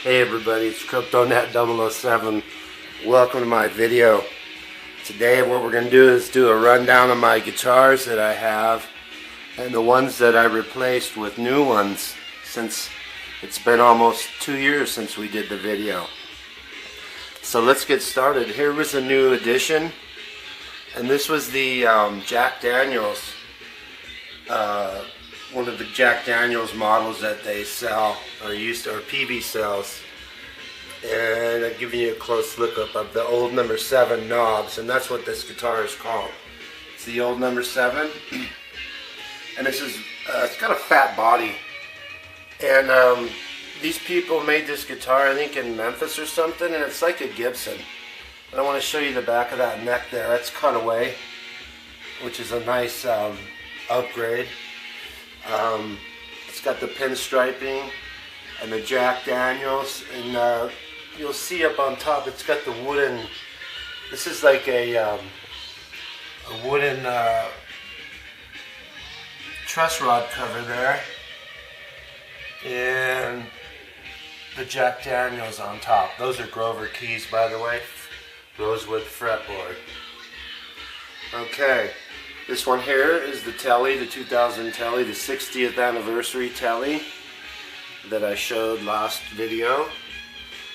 Hey everybody, it's CryptoNet007. Welcome to my video. Today what we're going to do is do a rundown of my guitars that I have and the ones that I replaced with new ones since it's been almost 2 years since we did the video. So let's get started. Here was a new addition, and this was the Jack Daniels, one of the Jack Daniels models that they sell or PB sells. And I'm giving you a close look up of the old number 7 knobs, and that's what this guitar is called. It's the old number 7, and this is it's got a fat body. And these people made this guitar, I think in Memphis or something, and it's like a Gibson. And I want to show you the back of that neck there. That's cut away, which is a nice upgrade. It's got the pinstriping and the Jack Daniels, and you'll see up on top it's got the wooden, this is like a wooden truss rod cover there, and the Jack Daniels on top. Those are Grover keys, by the way, rosewood fretboard. Okay. This one here is the Telly, the 2000 Telly, the 60th anniversary Telly that I showed last video.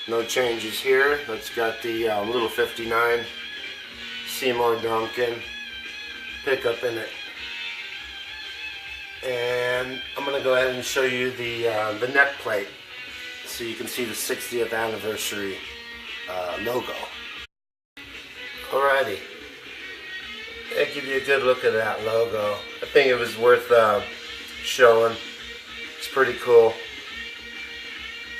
No changes here. It's got the little 59 Seymour Duncan pickup in it. And I'm going to go ahead and show you the neck plate so you can see the 60th anniversary logo. Alrighty. I'll give you a good look at that logo. I think it was worth showing. It's pretty cool.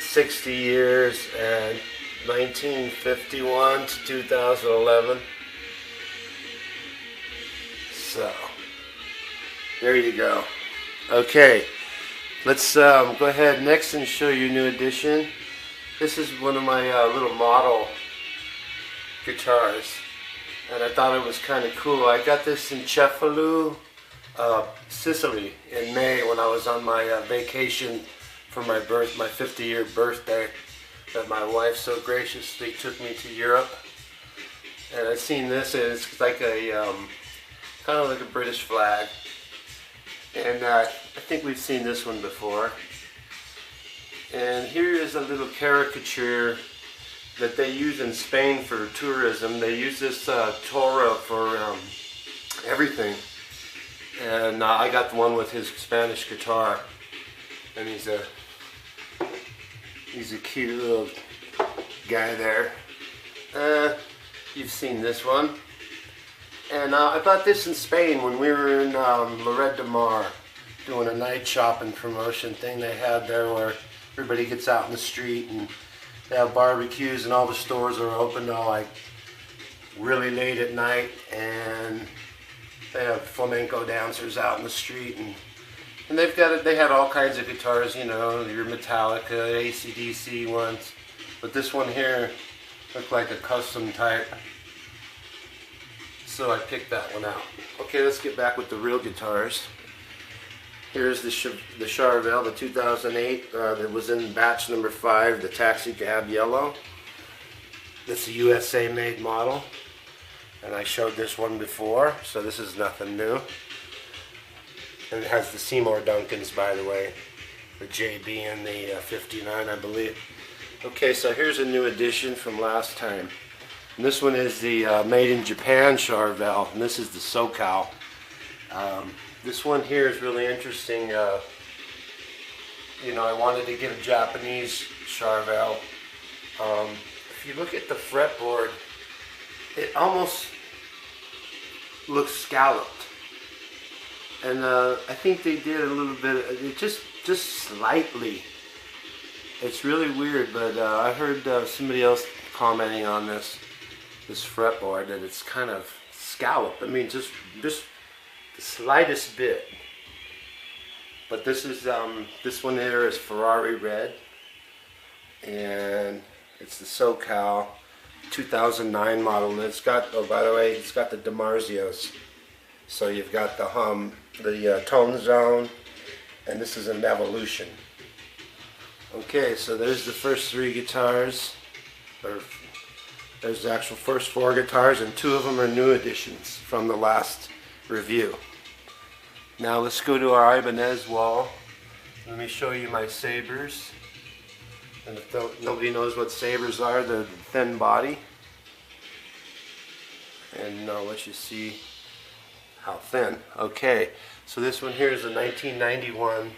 60 years and 1951 to 2011. So, there you go. Okay, let's go ahead next and show you a new addition. This is one of my little model guitars, and I thought it was kind of cool. I got this in Cefalù, Sicily in May when I was on my vacation for my 50-year birthday that my wife so graciously took me to Europe. And I've seen this, and it's like a kind of like a British flag. And I think we've seen this one before. And here is a little caricature that they use in Spain for tourism. They use this Torah for everything. And I got the one with his Spanish guitar. And he's a cute little guy there. You've seen this one. And I bought this in Spain when we were in Lloret de Mar doing a night shopping promotion thing they had there where everybody gets out in the street and they have barbecues and all the stores are open till like really late at night, and they have flamenco dancers out in the street, and they had all kinds of guitars, you know, your Metallica, AC/DC ones, but this one here looked like a custom type, so I picked that one out. Okay, let's get back with the real guitars. Here's the Charvel, the 2008, that was in batch number 5, the Taxi Cab Yellow. It's a USA made model, and I showed this one before, so this is nothing new. And it has the Seymour Duncans, by the way, the JB and the 59, I believe. Okay, so here's a new addition from last time. And this one is the made in Japan Charvel, and this is the SoCal. This one here is really interesting. You know, I wanted to get a Japanese Charvel. If you look at the fretboard, it almost looks scalloped. And I think they did a little bit, just slightly. It's really weird, but I heard somebody else commenting on this fretboard that it's kind of scalloped. I mean, just the slightest bit. But this is this one here is Ferrari red, and it's the SoCal 2009 model, and it's got, oh by the way, it's got the DiMarzios. So you've got the tone zone, and this is an evolution. Okay, so there's the first 3 guitars, or there's the actual first 4 guitars, and 2 of them are new additions from the last review. Now let's go to our Ibanez wall. Let me show you my sabers. And if nobody knows what sabers are, they're the thin body. And I'll let you see how thin. Okay, so this one here is a 1991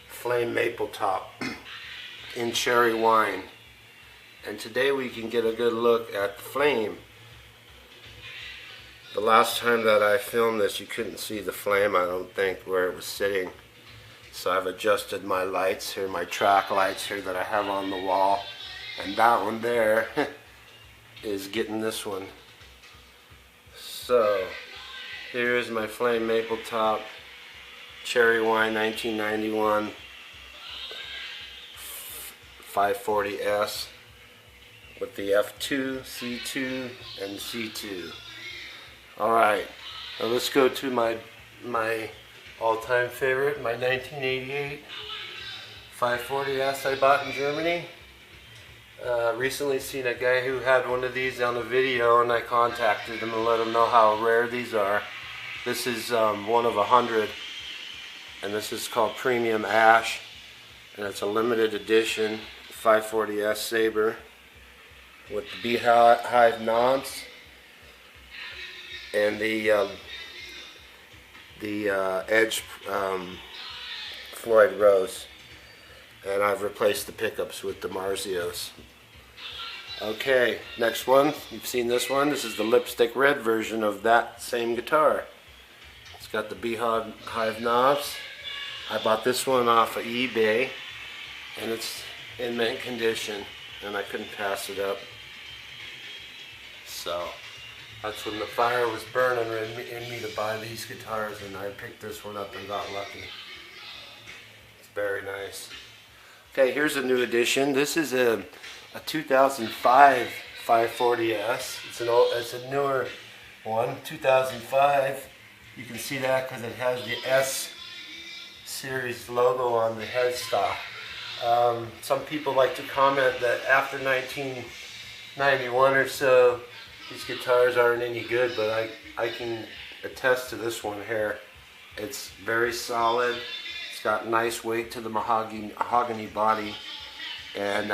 flame maple top in cherry wine. And today we can get a good look at the flame. The last time that I filmed this, you couldn't see the flame, I don't think, where it was sitting. So I've adjusted my lights here, my track lights here that I have on the wall. And that one there is getting this one. So here's my flame maple top cherry wine 1991 540S with the F2, C2, and C2. Alright, now let's go to my all-time favorite, my 1988 540S I bought in Germany. Recently seen a guy who had one of these on a video, and I contacted him and let him know how rare these are. This is one of 100, and this is called Premium Ash, and it's a limited edition 540S Sabre with the beehive knobs and the edge Floyd Rose, and I've replaced the pickups with the Marzios. Okay, next one. You've seen this one. This is the lipstick red version of that same guitar. It's got the beehive knobs. I bought this one off of eBay, and it's in mint condition, and I couldn't pass it up. So that's when the fire was burning in me to buy these guitars, and I picked this one up and got lucky. It's very nice. Okay, here's a new addition. This is a 2005 540S. It's a newer one, 2005. You can see that because it has the S series logo on the headstock. Some people like to comment that after 1991 or so, these guitars aren't any good, but I can attest to this one here. It's very solid. It's got nice weight to the mahogany body, and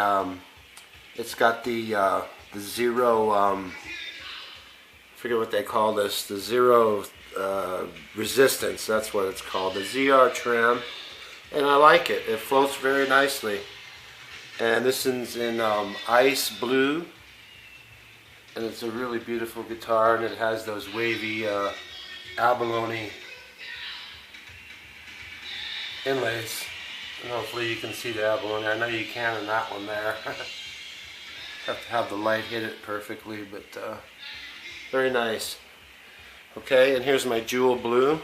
it's got the zero, I forget what they call this, the zero resistance, that's what it's called, the ZR trim, and I like it. It floats very nicely. And this is in ice blue, and it's a really beautiful guitar, and it has those wavy abalone inlays, and hopefully you can see the abalone. I know you can in that one there. Have to have the light hit it perfectly, but very nice. Okay, and here's my jewel blue,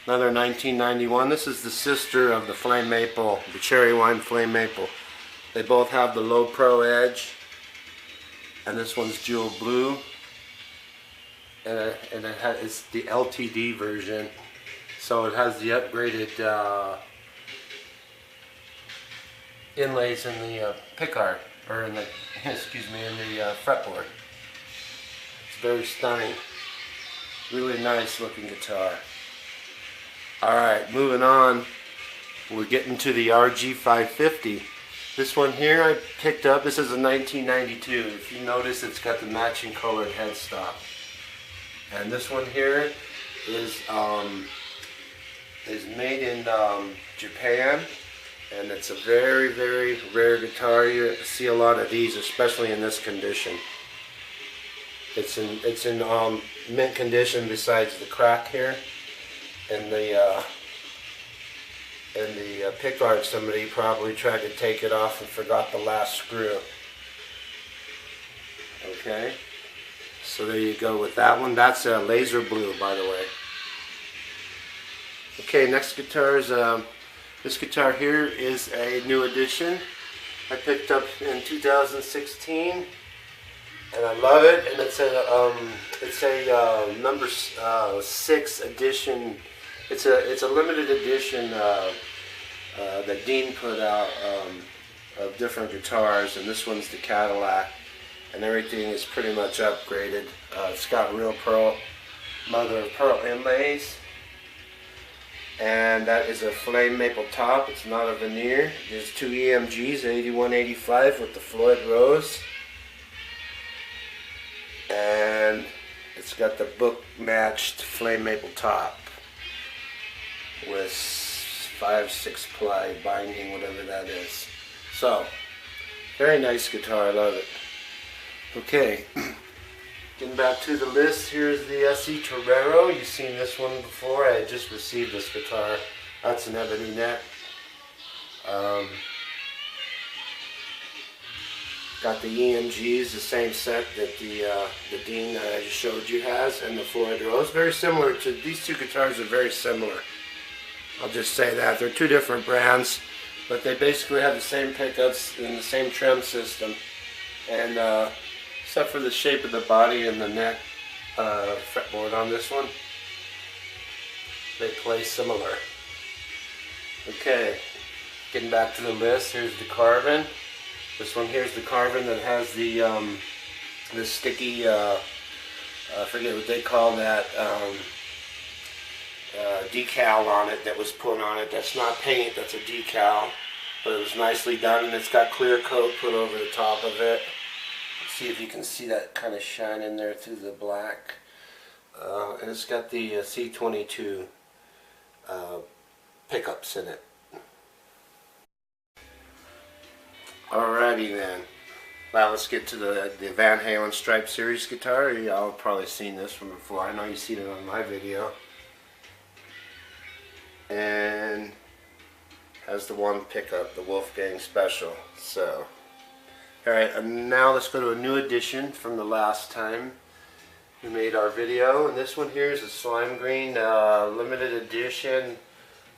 another 1991. This is the sister of the flame maple, the cherry wine flame maple. They both have the low pro edge, and this one's jewel blue, and it's the LTD version, so it has the upgraded inlays in the pickguard, or in the in the fretboard. It's very stunning, really nice looking guitar. All right, moving on, we're getting to the RG 550. This one here I picked up. This is a 1992. If you notice, it's got the matching colored headstock. And this one here is made in Japan, and it's a very, very rare guitar. You see a lot of these, especially in this condition. It's in mint condition, besides the crack here, and the pickguard. Somebody probably tried to take it off and forgot the last screw. Okay, so there you go with that one. That's a laser blue, by the way. Okay, next guitar is this guitar here is a new addition. I picked up in 2016, and I love it. And it's a number 6 edition. It's a limited edition that Dean put out of different guitars, and this one's the Cadillac, and everything is pretty much upgraded. It's got real mother of pearl inlays, and that is a flame maple top. It's not a veneer. There's two EMGs, 8185 with the Floyd Rose, and it's got the book matched flame maple top with 5/6 ply binding, whatever that is. So, very nice guitar, I love it. Okay, getting back to the list, here's the SE Guerrero. You've seen this one before. I had just received this guitar. That's an ebony neck. Got the EMGs, the same set that the Dean that I just showed you has, and the Floyd Rose. Very similar to, these two guitars are very similar. I'll just say that. They're two different brands, but they basically have the same pickups and the same trim system. And except for the shape of the body and the neck fretboard on this one, they play similar. Okay, getting back to the list, here's the Carvin. This one here's the Carvin that has the sticky, I forget what they call that, decal on it that was put on it. That's not paint, that's a decal, but it was nicely done, and it's got clear coat put over the top of it. Let's see if you can see that kind of shine in there through the black. And it's got the C22 pickups in it. Alrighty then. Now let's get to the Van Halen Stripe Series guitar. Y'all have probably seen this one before. I know you've seen it on my video. And has the one pickup, the Wolfgang Special. So, alright, and now let's go to a new edition from the last time we made our video. And this one here is a slime green limited edition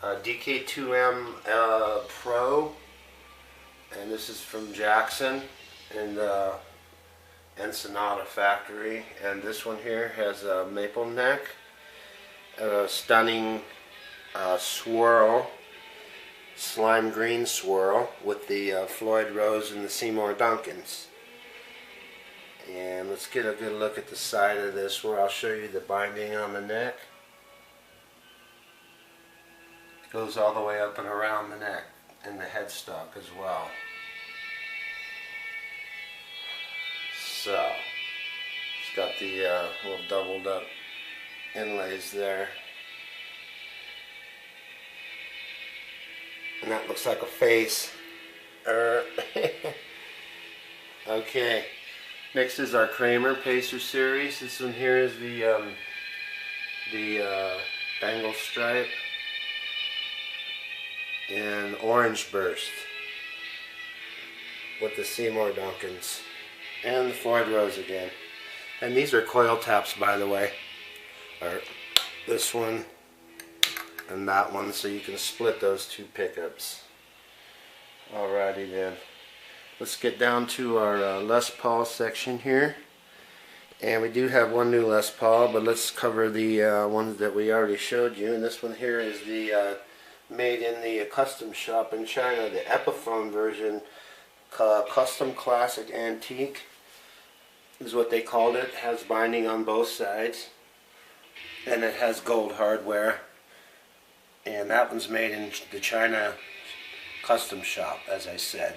DK2M Pro. And this is from Jackson and Sonata Factory. And this one here has a maple neck, a stunning swirl, slime green swirl with the Floyd Rose and the Seymour Duncans. And let's get a good look at the side of this where I'll show you the binding on the neck. It goes all the way up and around the neck and the headstock as well. So, it's got the little doubled up inlays there. And that looks like a face. Okay, next is our Kramer Pacer series. This one here is the bangle stripe and orange burst with the Seymour Duncans and the Floyd Rose again. And these are coil taps, by the way. Or this one and that one, so you can split those two pickups. Alrighty then. Let's get down to our Les Paul section here. And we do have one new Les Paul, but let's cover the ones that we already showed you. And this one here is the made in the custom shop in China, the Epiphone version, custom classic antique is what they called it. It has binding on both sides, and it has gold hardware. And that one's made in the China custom shop, as I said,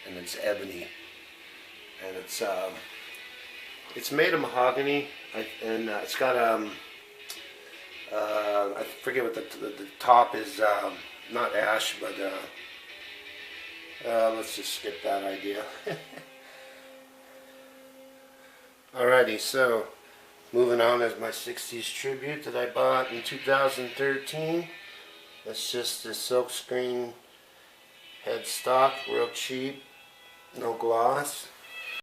and it's ebony, and it's made of mahogany, and it's got I forget what the top is, not ash, but let's just skip that idea. Alrighty, so moving on is my 60s tribute that I bought in 2013. That's just the silkscreen headstock, real cheap, no gloss.